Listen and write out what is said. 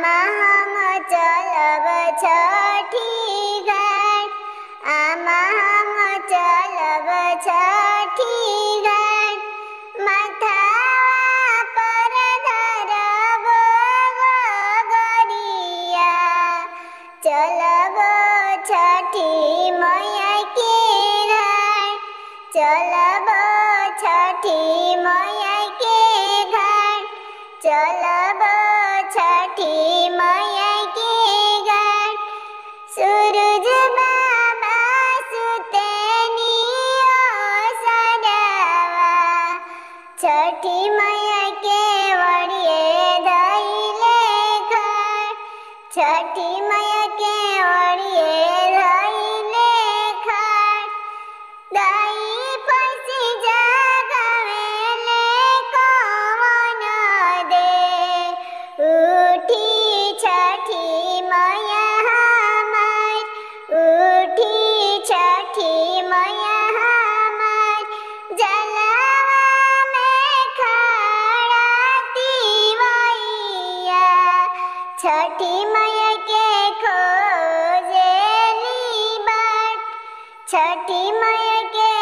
आमा हम चलब छठी घाट, आमा हम चलब छठी घाट। माथावा पर धरब गरिया, चलब छठी मैया के घाट, चलब छठी मैया के घाट, चलब छठी मैया के घाट। सूरज बाबा सुतेनी ओसरवा, छठी मैया के ओढ़िए धइले घाट, छठी मैया के ओढ़िए धइले घाट। गाई पैसी जगावेले कौन दे, उठी छठी मैया हमार, उठी छठी मैया हमार। जलवा में खड़ा तिवैया, छठी मैया के खोजेली बाट, छठी मैया के